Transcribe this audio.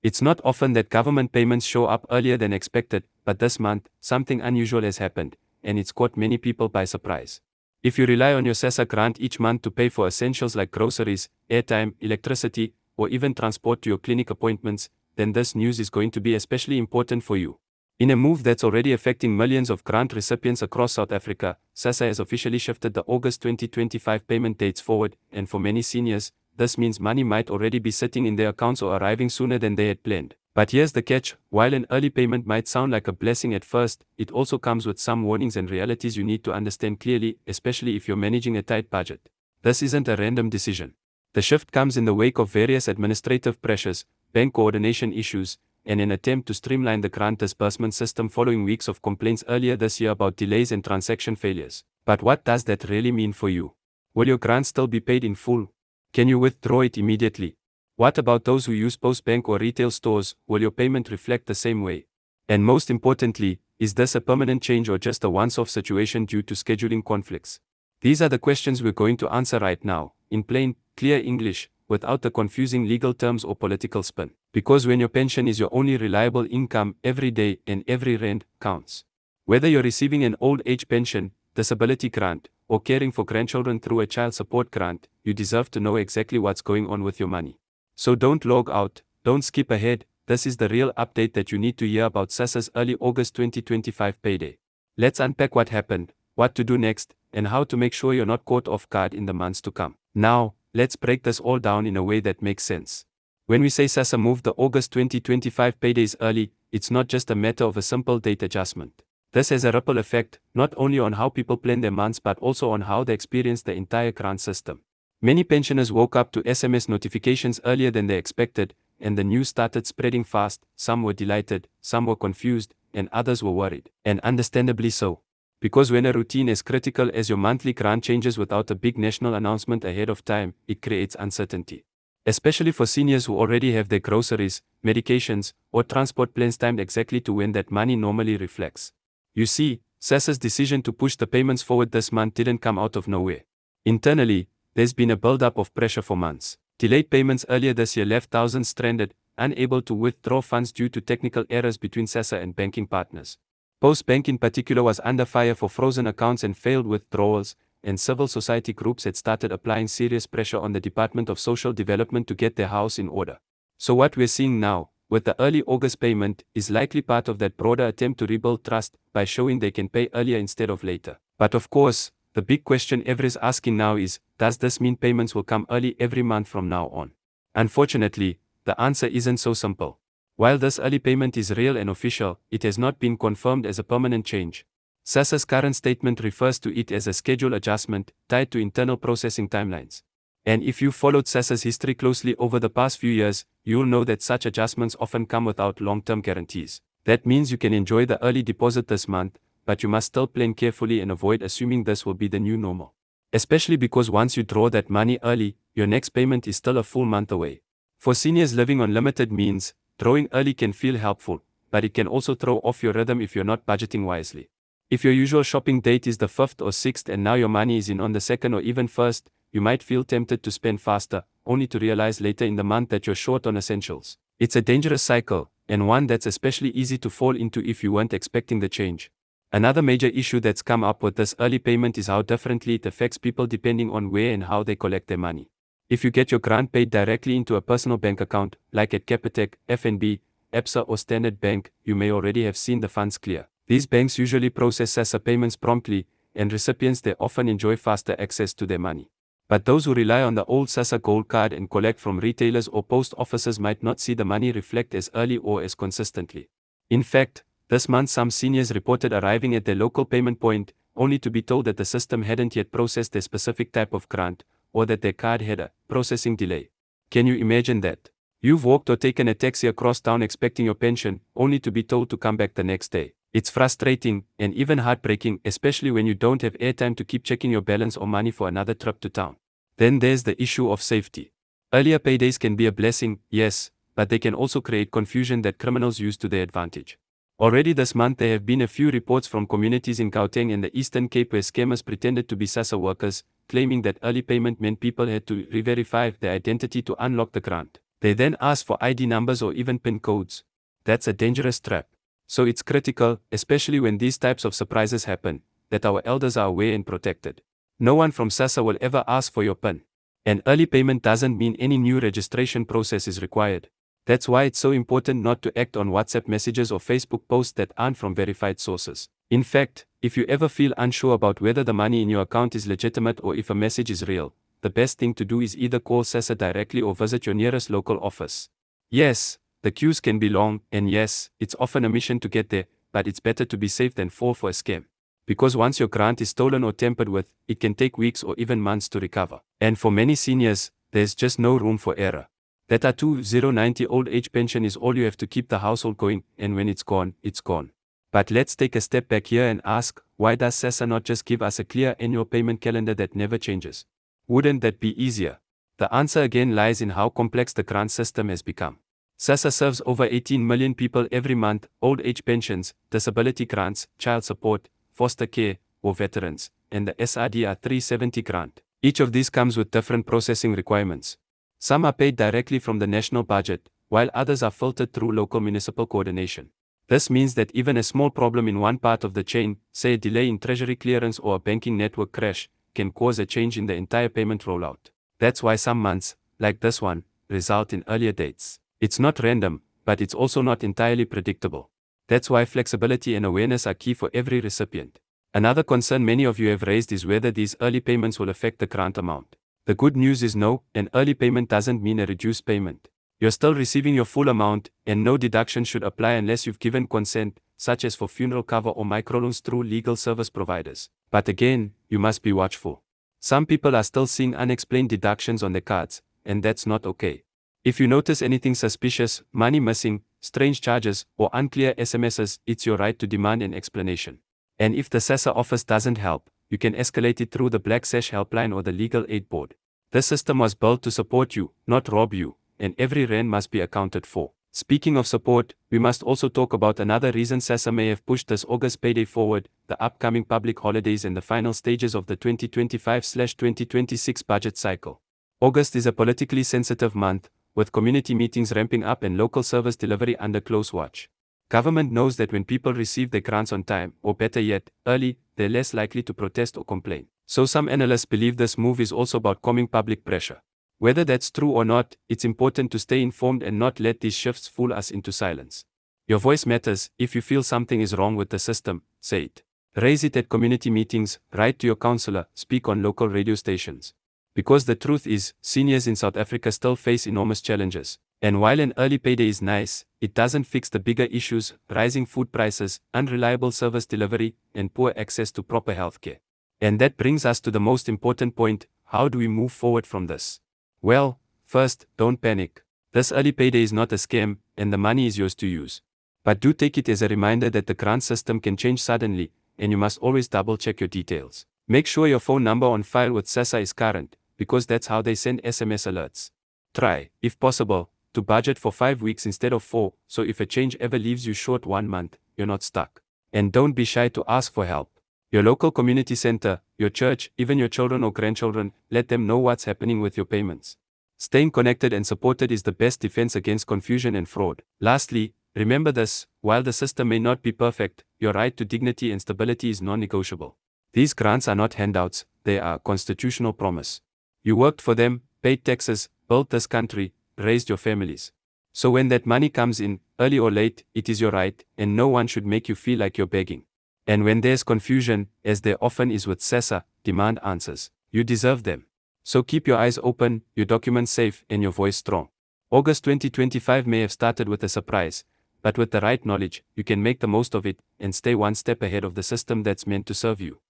It's not often that government payments show up earlier than expected, but this month, something unusual has happened, and it's caught many people by surprise. If you rely on your SASSA grant each month to pay for essentials like groceries, airtime, electricity, or even transport to your clinic appointments, then this news is going to be especially important for you. In a move that's already affecting millions of grant recipients across South Africa, SASSA has officially shifted the August 2025 payment dates forward, and for many seniors, this means money might already be sitting in their accounts or arriving sooner than they had planned. But here's the catch: while an early payment might sound like a blessing at first, it also comes with some warnings and realities you need to understand clearly, especially if you're managing a tight budget. This isn't a random decision. The shift comes in the wake of various administrative pressures, bank coordination issues, and an attempt to streamline the grant disbursement system following weeks of complaints earlier this year about delays and transaction failures. But what does that really mean for you? Will your grant still be paid in full? Can you withdraw it immediately? What about those who use Postbank or retail stores? Will your payment reflect the same way? And most importantly, is this a permanent change or just a once-off situation due to scheduling conflicts? These are the questions we're going to answer right now, in plain, clear English, without the confusing legal terms or political spin. Because when your pension is your only reliable income, every day and every rand counts. Whether you're receiving an old age pension, disability grant, or caring for grandchildren through a child support grant, you deserve to know exactly what's going on with your money. So don't log out, don't skip ahead. This is the real update that you need to hear about SASSA's early August 2025 payday. Let's unpack what happened, what to do next, and how to make sure you're not caught off guard in the months to come. Now, let's break this all down in a way that makes sense. When we say SASSA moved the August 2025 paydays early, it's not just a matter of a simple date adjustment. This has a ripple effect, not only on how people plan their months but also on how they experience the entire grant system. Many pensioners woke up to SMS notifications earlier than they expected, and the news started spreading fast. Some were delighted, some were confused, and others were worried. And understandably so. Because when a routine as critical as your monthly grant changes without a big national announcement ahead of time, it creates uncertainty. Especially for seniors who already have their groceries, medications, or transport plans timed exactly to when that money normally reflects. You see, SASSA's decision to push the payments forward this month didn't come out of nowhere. Internally, there's been a build-up of pressure for months. Delayed payments earlier this year left thousands stranded, unable to withdraw funds due to technical errors between SASSA and banking partners. Postbank in particular was under fire for frozen accounts and failed withdrawals, and civil society groups had started applying serious pressure on the Department of Social Development to get their house in order. So what we're seeing now, with the early August payment, is likely part of that broader attempt to rebuild trust by showing they can pay earlier instead of later. But of course, the big question everyone's asking now is, does this mean payments will come early every month from now on? Unfortunately, the answer isn't so simple. While this early payment is real and official, it has not been confirmed as a permanent change. SASSA's current statement refers to it as a schedule adjustment, tied to internal processing timelines. And if you've followed SASSA's history closely over the past few years, you'll know that such adjustments often come without long-term guarantees. That means you can enjoy the early deposit this month, but you must still plan carefully and avoid assuming this will be the new normal. Especially because once you draw that money early, your next payment is still a full month away. For seniors living on limited means, drawing early can feel helpful, but it can also throw off your rhythm if you're not budgeting wisely. If your usual shopping date is the 5th or 6th and now your money is in on the 2nd or even 1st, you might feel tempted to spend faster, only to realize later in the month that you're short on essentials. It's a dangerous cycle, and one that's especially easy to fall into if you weren't expecting the change. Another major issue that's come up with this early payment is how differently it affects people depending on where and how they collect their money. If you get your grant paid directly into a personal bank account, like at Capitec, FNB, Absa or Standard Bank, you may already have seen the funds clear. These banks usually process SASSA payments promptly, and recipients there often enjoy faster access to their money. But those who rely on the old SASSA Gold Card and collect from retailers or post offices might not see the money reflect as early or as consistently. In fact, this month some seniors reported arriving at their local payment point, only to be told that the system hadn't yet processed their specific type of grant, or that their card had a processing delay. Can you imagine that? You've walked or taken a taxi across town expecting your pension, only to be told to come back the next day. It's frustrating, and even heartbreaking, especially when you don't have airtime to keep checking your balance or money for another trip to town. Then there's the issue of safety. Earlier paydays can be a blessing, yes, but they can also create confusion that criminals use to their advantage. Already this month there have been a few reports from communities in Gauteng and the Eastern Cape where scammers pretended to be SASSA workers, claiming that early payment meant people had to re-verify their identity to unlock the grant. They then ask for ID numbers or even PIN codes. That's a dangerous trap. So it's critical, especially when these types of surprises happen, that our elders are aware and protected. No one from SASSA will ever ask for your PIN. An early payment doesn't mean any new registration process is required. That's why it's so important not to act on WhatsApp messages or Facebook posts that aren't from verified sources. In fact, if you ever feel unsure about whether the money in your account is legitimate or if a message is real, the best thing to do is either call SASSA directly or visit your nearest local office. Yes, the queues can be long, and yes, it's often a mission to get there, but it's better to be safe than fall for a scam. Because once your grant is stolen or tampered with, it can take weeks or even months to recover. And for many seniors, there's just no room for error. That 2090 old age pension is all you have to keep the household going, and when it's gone, it's gone. But let's take a step back here and ask, why does SASSA not just give us a clear annual payment calendar that never changes? Wouldn't that be easier? The answer again lies in how complex the grant system has become. SASSA serves over 18 million people every month: old age pensions, disability grants, child support, foster care, or veterans, and the SRDR 370 grant. Each of these comes with different processing requirements. Some are paid directly from the national budget, while others are filtered through local municipal coordination. This means that even a small problem in one part of the chain, say a delay in treasury clearance or a banking network crash, can cause a change in the entire payment rollout. That's why some months, like this one, result in earlier dates. It's not random, but it's also not entirely predictable. That's why flexibility and awareness are key for every recipient. Another concern many of you have raised is whether these early payments will affect the grant amount. The good news is no, an early payment doesn't mean a reduced payment. You're still receiving your full amount, and no deduction should apply unless you've given consent, such as for funeral cover or microloans through legal service providers. But again, you must be watchful. Some people are still seeing unexplained deductions on their cards, and that's not okay. If you notice anything suspicious, money missing, strange charges, or unclear SMSs, it's your right to demand an explanation. And if the SASSA office doesn't help, you can escalate it through the Black Sash helpline or the Legal Aid Board. This system was built to support you, not rob you, and every rand must be accounted for. Speaking of support, we must also talk about another reason SASSA may have pushed this August payday forward: the upcoming public holidays and the final stages of the 2025/2026 budget cycle. August is a politically sensitive month, with community meetings ramping up and local service delivery under close watch. Government knows that when people receive their grants on time, or better yet, early, they're less likely to protest or complain. So some analysts believe this move is also about calming public pressure. Whether that's true or not, it's important to stay informed and not let these shifts fool us into silence. Your voice matters. If you feel something is wrong with the system, say it. Raise it at community meetings, write to your counselor, speak on local radio stations. Because the truth is, seniors in South Africa still face enormous challenges. And while an early payday is nice, it doesn't fix the bigger issues: rising food prices, unreliable service delivery, and poor access to proper healthcare. And that brings us to the most important point: how do we move forward from this? Well, first, don't panic. This early payday is not a scam, and the money is yours to use. But do take it as a reminder that the grant system can change suddenly, and you must always double-check your details. Make sure your phone number on file with SASSA is current, because that's how they send SMS alerts. Try, if possible, to budget for 5 weeks instead of 4, so if a change ever leaves you short 1 month, you're not stuck. And don't be shy to ask for help. Your local community center, your church, even your children or grandchildren, let them know what's happening with your payments. Staying connected and supported is the best defense against confusion and fraud. Lastly, remember this: while the system may not be perfect, your right to dignity and stability is non-negotiable. These grants are not handouts, they are a constitutional promise. You worked for them, paid taxes, built this country, raised your families. So when that money comes in, early or late, it is your right, and no one should make you feel like you're begging. And when there's confusion, as there often is with SASSA, demand answers. You deserve them. So keep your eyes open, your documents safe, and your voice strong. August 2025 may have started with a surprise, but with the right knowledge, you can make the most of it and stay one step ahead of the system that's meant to serve you.